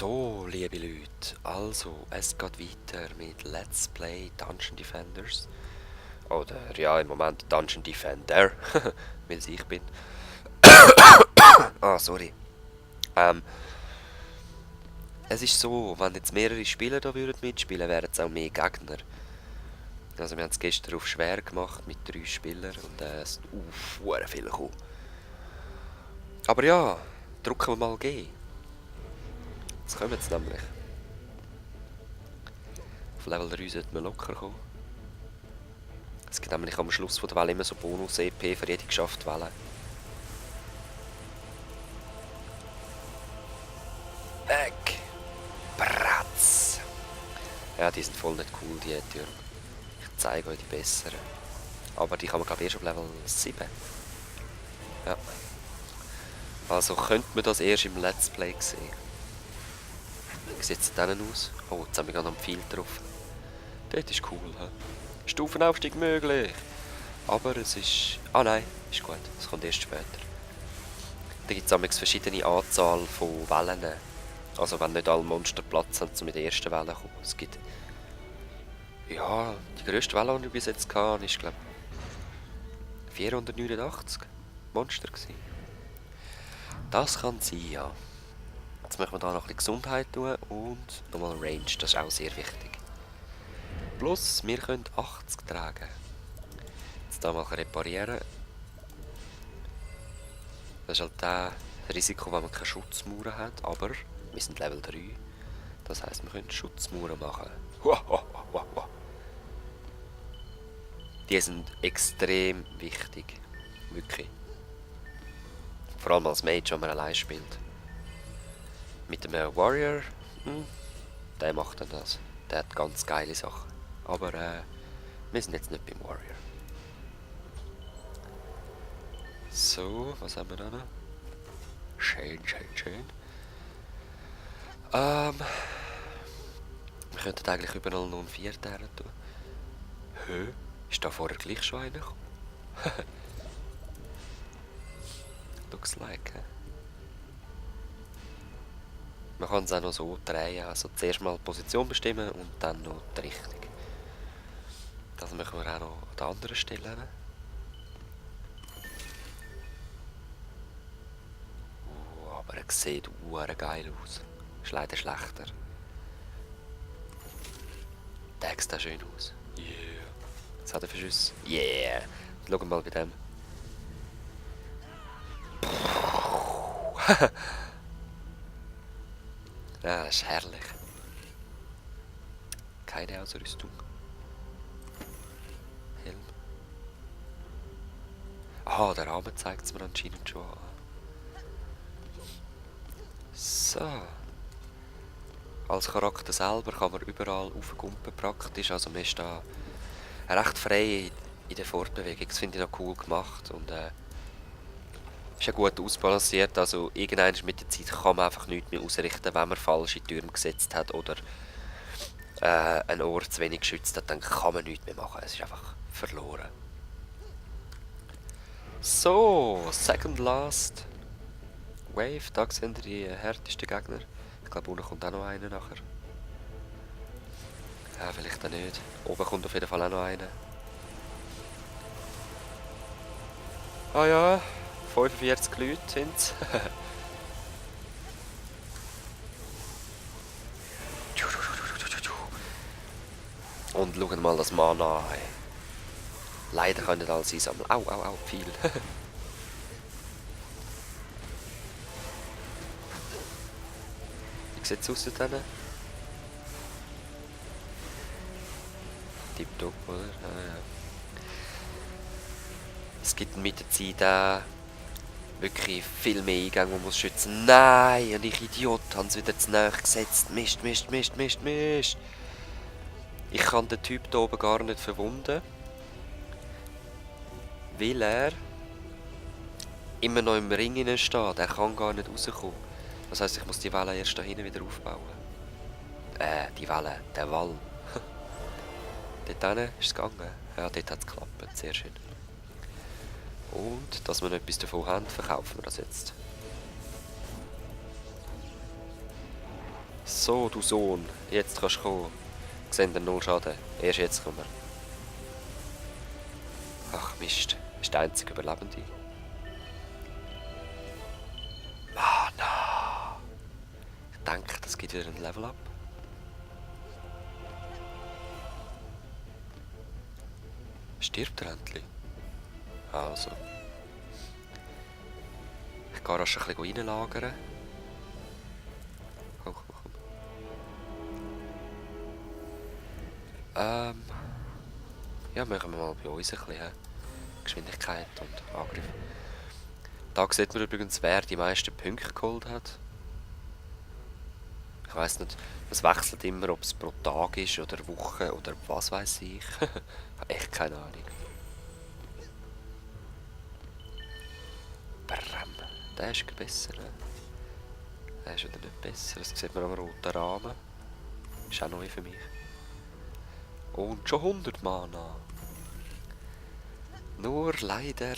So, liebe Leute, also, es geht weiter mit Let's Play Dungeon Defenders. Oder ja, im Moment Dungeon Defender, weil es ich bin. Sorry. Ähm, Es ist so, wenn jetzt mehrere Spieler da würden mitspielen, wären es auch mehr Gegner. Also wir haben es gestern auf schwer gemacht mit 3 Spielern und es sind sehr viele gekommen. Aber ja, drücken wir mal G. Jetzt kommen jetzt nämlich. Auf Level 3 sollten wir locker kommen. Es gibt nämlich am Schluss von der Welle immer so Bonus-EP für jede geschaffte Welle. Weg! Bratz! Ja, die sind voll nicht cool, die Türme. Ich zeige euch die besseren. Aber die kann man glaube ich erst auf Level 7. Ja. Also könnte man das erst im Let's Play sehen. Wie sieht es denn aus? Oh, jetzt haben wir gerade noch einen Pfeil drauf. Das ist cool, he? Stufenaufstieg möglich. Aber es ist... Ah nein, ist gut. Es kommt erst später. Da gibt es verschiedene Anzahl von Wellen. Also wenn nicht alle Monster Platz haben, um mit der ersten Welle zu kommen. Es gibt... Ja, die grösste Welle, die ich bis jetzt hatte, ist glaube ich 489 Monster gewesen. Das kann sein, ja. Jetzt müssen wir da noch ein bisschen Gesundheit tun und nochmal Range, das ist auch sehr wichtig. Plus, wir können 80 tragen. Jetzt hier mal reparieren. Das ist halt das Risiko, wenn man keine Schutzmauern hat, aber wir sind Level 3. Das heisst, wir können Schutzmauern machen. Die sind extrem wichtig. Wirklich. Vor allem als Mage, wenn man allein spielt. Mit einem Warrior, der macht dann das. Der hat ganz geile Sachen. Aber wir sind jetzt nicht beim Warrior. So, was haben wir da noch? Schön, schön, schön. Wir könnten eigentlich überall noch einen 4 tun. Hä? Ist da vorher gleich schon einer gekommen? Looks like, he? Man kann es auch noch so drehen, also zuerst mal die Position bestimmen und dann noch die Richtung. Das machen wir auch noch an der anderen Stelle. Aber er sieht geil aus. Ist leider schlechter. Der sieht auch schön aus. Yeah. Was hat er für Schüsse? Yeah. Schauen wir mal bei dem. Ja, das ist herrlich. Keine Ausrüstung. Helm. Ah, der Rahmen zeigt es mir anscheinend schon an. So. Als Charakter selber kann man überall aufgumpen praktisch. Also man ist da recht frei in der Fortbewegung. Das finde ich noch cool gemacht. Und ist ja gut ausbalanciert. Also irgendwann mit der Zeit kann man einfach nichts mehr ausrichten, wenn man falsche Türme gesetzt hat oder einen Ort zu wenig geschützt hat, dann kann man nichts mehr machen. Es ist einfach verloren. So, second last Wave. Da sehen wir die härtesten Gegner. Ich glaube, unten kommt auch noch einer nachher. Ja, vielleicht auch nicht. Oben kommt auf jeden Fall auch noch einer. Ah ja, 45 Leute sind es. Und schauen mal das Mana an. Leider können nicht alles einsammeln. Au, au, au, viel. Wie sieht es aus da denen? Tipptopp, oder? Ah, ja. Es gibt mit der Zeit wirklich viel mehr Eingänge, die man schützen muss. Nein, und ich Idiot, habe es wieder zu nahe gesetzt. Mist, Mist, Mist, Mist, Mist. Ich kann den Typ hier oben gar nicht verwunden. Weil er immer noch im Ring steht. Er kann gar nicht rauskommen. Das heisst, ich muss die Welle erst da hinten wieder aufbauen. Die Welle, der Wall. Dort hinten ist es gegangen. Ja, dort hat es geklappt. Sehr schön. Und, dass wir noch etwas davon haben, verkaufen wir das jetzt. So, du Sohn, jetzt kannst du kommen. Sehen wir 0 Schaden. Erst jetzt kommen wir. Ach Mist, ist der einzige Überlebende. Mana! Ich denke, das gibt wieder ein Level-Up. Stirbt er endlich? Also. Ich gehe rasch ein bisschen reinlagern. Komm, komm, komm. Ja, machen wir mal bei uns ein bisschen Geschwindigkeit und Angriff. Da sieht man übrigens, wer die meisten Punkte geholt hat. Ich weiss nicht, es wechselt immer, ob es pro Tag ist oder Woche oder was weiß ich. Ich habe echt keine Ahnung. Bram, der ist besser. Ne? Der ist wieder nicht besser. Das sieht man am roten Rahmen. Ist auch neu für mich. Und schon 100 Mana. Nur leider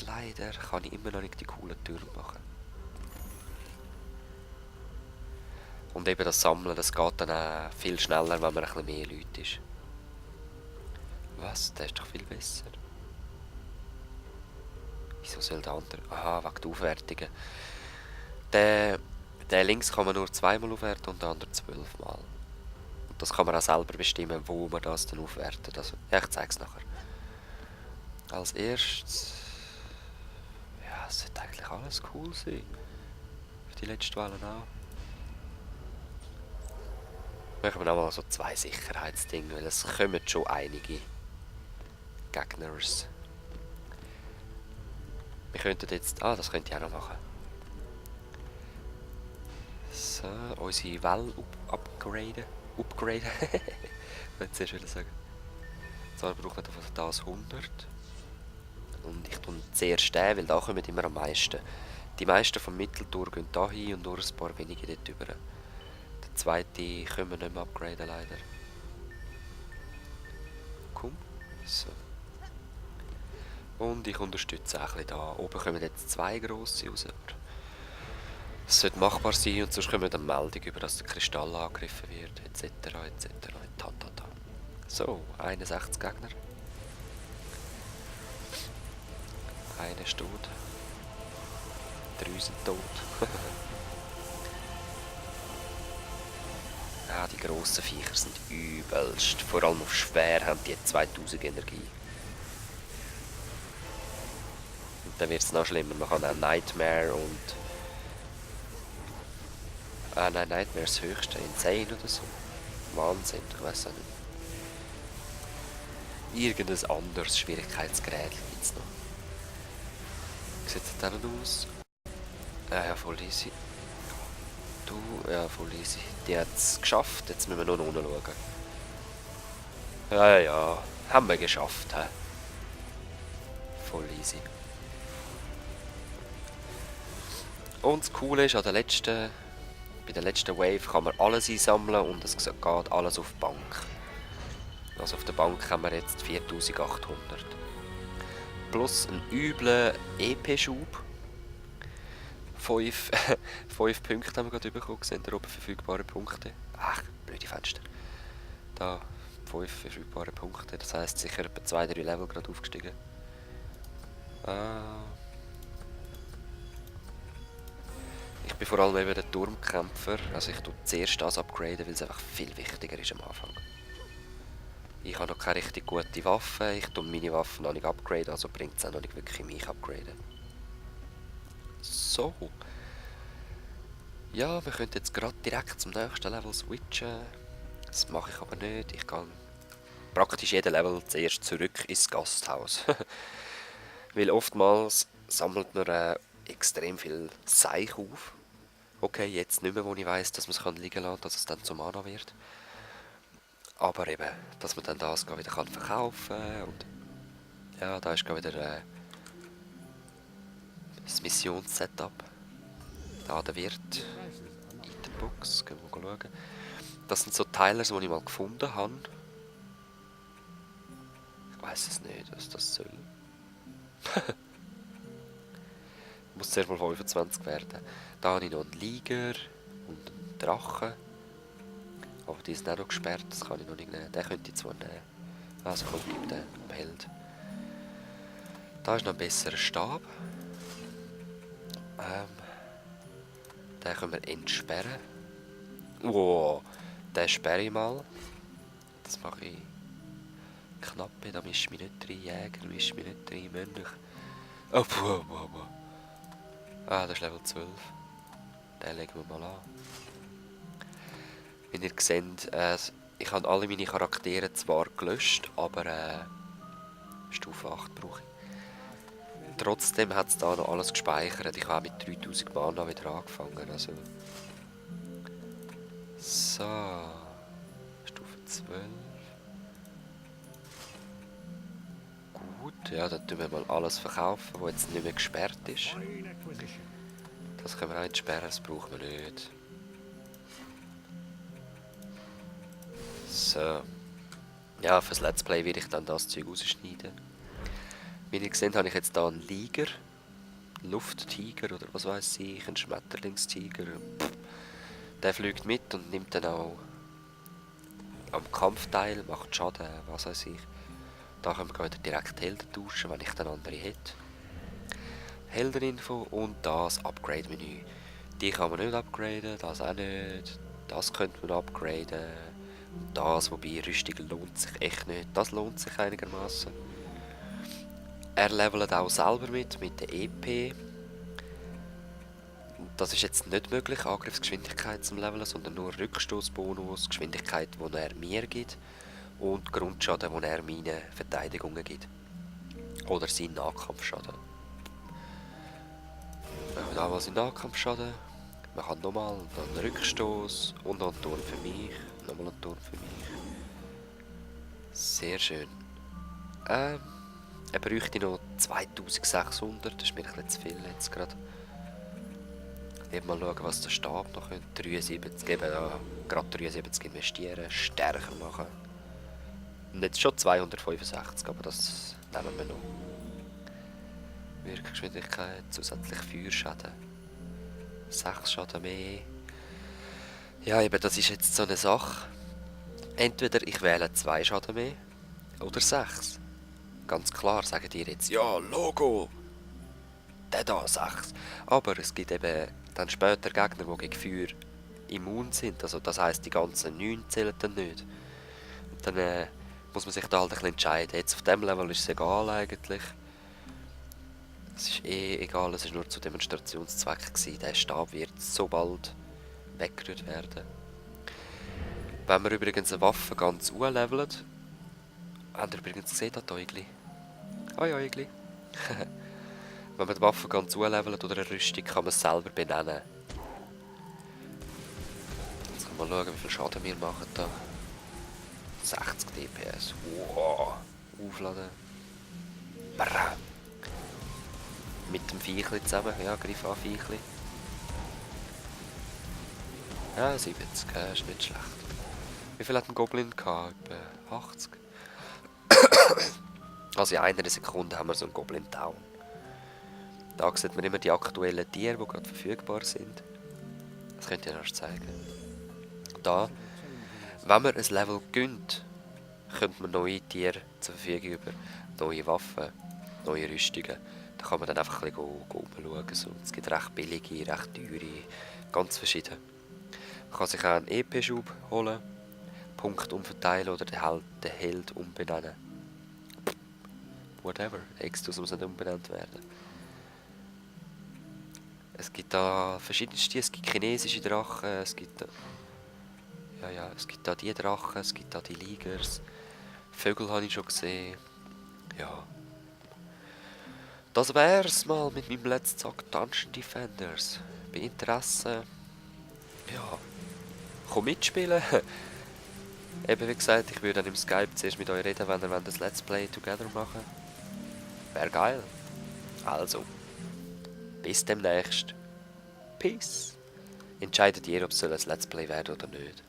kann ich immer noch nicht die coolen Türme machen. Und eben das Sammeln, das geht dann auch viel schneller, wenn man ein bisschen mehr Leute ist. Was? Der ist doch viel besser. Wieso soll der andere... Aha, wegen der Aufwertungen. Der links kann man nur 2-mal aufwerten und der andere 12-mal. Und das kann man auch selber bestimmen, wo man das dann aufwertet. Also, ja, ich zeige es nachher. Als erstes... Ja, es sollte eigentlich alles cool sein. Für die letzten Wellen auch. Machen wir nochmal so 2 Sicherheitsdinge, weil es kommen schon einige Gegners. Wir könnten jetzt... Ah, das könnte ich auch noch machen. So, unsere Welle upgraden. Upgraden. Ich wollte zuerst wieder sagen. So, wir brauchen von das 100. Und ich tue zuerst den, weil da kommen immer am meisten. Die meisten vom Mitteltour gehen da hin und nur ein paar wenige dort rüber. Der zweite können wir nicht mehr upgraden, leider. Komm. So. Und ich unterstütze auch ein bisschen da. Oben kommen jetzt 2 grosse raus. Es sollte machbar sein und sonst kommen dann Meldungen über, dass der Kristall angegriffen wird, etc. etc. Ta, ta, ta. So, 61 Gegner. Einer ist tot. 3 sind tot. Ja, die grossen Viecher sind übelst. Vor allem auf schwer haben die 2000 Energie. Und dann wird es noch schlimmer. Man kann auch Nightmare und... Ah nein, Nightmare ist das höchste. Insane oder so. Wahnsinn, ich weiß auch nicht. Irgendein anderes Schwierigkeitsgerät gibt es noch. Wie sieht es denn aus? Ja, voll easy. Du, ja, voll easy. Die hat es geschafft, jetzt müssen wir nur noch unten schauen. Ja, haben wir geschafft. He? Voll easy. Und das Coole ist, bei der letzten Wave kann man alles einsammeln und es geht alles auf die Bank. Also auf der Bank haben wir jetzt 4800. Plus einen üblen EP-Schub. 5 Punkte haben wir gerade bekommen, sind da oben verfügbare Punkte. Ach, blöde Fenster. Da, 5 verfügbare Punkte, das heisst sicher etwa 2-3 Level gerade aufgestiegen. Ich bin vor allem eben der Turmkämpfer, also ich tue zuerst das upgraden, weil es einfach viel wichtiger ist am Anfang. Ich habe noch keine richtig gute Waffe, ich tue meine Waffen noch nicht upgraden, also bringt es auch noch nicht wirklich mich upgraden. So. Ja, wir können jetzt gerade direkt zum nächsten Level switchen. Das mache ich aber nicht. Ich gehe praktisch jeden Level zuerst zurück ins Gasthaus. Weil oftmals sammelt man extrem viel Seich auf. Okay, jetzt nicht mehr, wo ich weiss, dass man es liegen lassen kann, dass es dann zum Mana wird. Aber eben, dass man dann das wieder verkaufen kann. Und ja, da ist wieder das Missionssetup. Da der Wirt. Itembox, gehen wir schauen. Das sind so Teile, die ich mal gefunden habe. Ich weiss es nicht, was das soll. Muss zuerst mal 25 werden. Da habe ich noch einen Liger und einen Drachen. Aber die sind auch noch gesperrt, das kann ich noch nicht nehmen. Den könnte ich zwar nehmen. Also komm, gib den am Held. Da ist noch ein besserer Stab. Den können wir entsperren. Wow, den sperre ich mal. Das mache ich knapp, da mischt mich nicht rein. Jäger mischt mich nicht rein. Mönch. Oh, wow. Ah, das ist Level 12. Den legen wir mal an. Wie ihr seht, ich habe alle meine Charaktere zwar gelöscht, aber Stufe 8 brauche ich. Trotzdem hat es da noch alles gespeichert. Ich habe mit 3000 Mana wieder angefangen. Also. So. Stufe 12. Gut, ja, dann tun wir mal alles verkaufen, was jetzt nicht mehr gesperrt ist. Das können wir auch entsperren, das brauchen wir nicht. So. Ja, fürs Let's Play werde ich dann das Zeug rausschneiden. Wie ihr seht, habe ich jetzt hier einen Liger. Einen Lufttiger oder was weiß ich, einen Schmetterlingstiger. Der fliegt mit und nimmt dann auch am Kampf teil, macht Schaden, was weiß ich. Da können wir wieder direkt Helden tauschen, wenn ich dann andere hätte. Heldeninfo und das Upgrade-Menü. Die kann man nicht upgraden, das auch nicht. Das könnte man upgraden. Und das, wobei Rüstung lohnt sich echt nicht. Das lohnt sich einigermaßen. Er levelt auch selber mit der EP. Das ist jetzt nicht möglich, Angriffsgeschwindigkeit zum Leveln, sondern nur Rückstoßbonus, Geschwindigkeit, die er mir gibt und Grundschaden, den er meinen Verteidigungen gibt. Oder seinen Nahkampfschaden. Wir haben damals seinen Nahkampfschaden. Man kann nochmal einen Rückstoß und noch einen Turm für mich. Nochmal einen Turm für mich. Sehr schön. Er bräuchte noch 2600, das ist mir ein bisschen zu viel jetzt gerade. Eben mal schauen, was der Stab noch könnte. 73, eben ja, gerade 73 investieren, stärker machen. Und jetzt schon 265, aber das nehmen wir noch. Wirkgeschwindigkeit, zusätzlich Feuerschaden. 6 Schaden mehr. Ja, eben, das ist jetzt so eine Sache. Entweder ich wähle 2 Schaden mehr oder 6. Ganz klar sagen die jetzt, ja, Logo, der da 6. Aber es gibt eben dann später Gegner, die gegen Feuer immun sind. Also das heisst, die ganzen 9 zählen dann nicht. Und dann muss man sich da halt ein bisschen entscheiden. Jetzt auf diesem Level ist es egal eigentlich. Es ist egal, es war nur zu Demonstrationszwecken gewesen. Der Stab wird so bald weggerührt werden. Wenn wir übrigens eine Waffe ganz unlevelt, habt ihr übrigens gesehen, das Äugli? Hoi Äugli. Wenn man die Waffe ganz unlevelt oder eine Rüstung, kann man es selber benennen. Jetzt können wir mal schauen, wie viel Schaden wir machen da. 60 DPS. Wow. Aufladen. Brrr. Mit dem Viechli zusammen. Ja, greif an, Viechli. Ja, 70. Ist nicht schlecht. Wie viel hat ein Goblin gehabt? Etwa 80. Also in einer Sekunde haben wir so einen Goblin down. Da sieht man immer die aktuellen Tiere, die gerade verfügbar sind. Das könnt ihr erst zeigen. Da, wenn man ein Level gönnt, könnte man neue Tiere zur Verfügung über, neue Waffen, neue Rüstungen. Da kann man dann einfach ein bisschen umschauen. So. Es gibt recht billige, recht teure, ganz verschiedene. Man kann sich auch einen EP-Schub holen, Punkt umverteilen oder den Held umbenennen. Whatever, Extus muss nicht umbenannt werden. Es gibt da verschiedenste, es gibt chinesische Drachen, es gibt es gibt da die Drachen, es gibt da die Ligers. Vögel habe ich schon gesehen. Ja. Das wär's mal mit meinem Let's Talk Dungeon Defenders. Bei Interesse, ja, komm mitspielen. Eben wie gesagt, ich würde dann im Skype zuerst mit euch reden, wenn ihr das Let's Play together machen. Wäre geil. Also, bis demnächst. Peace. Entscheidet ihr, ob es ein Let's Play wird oder nicht.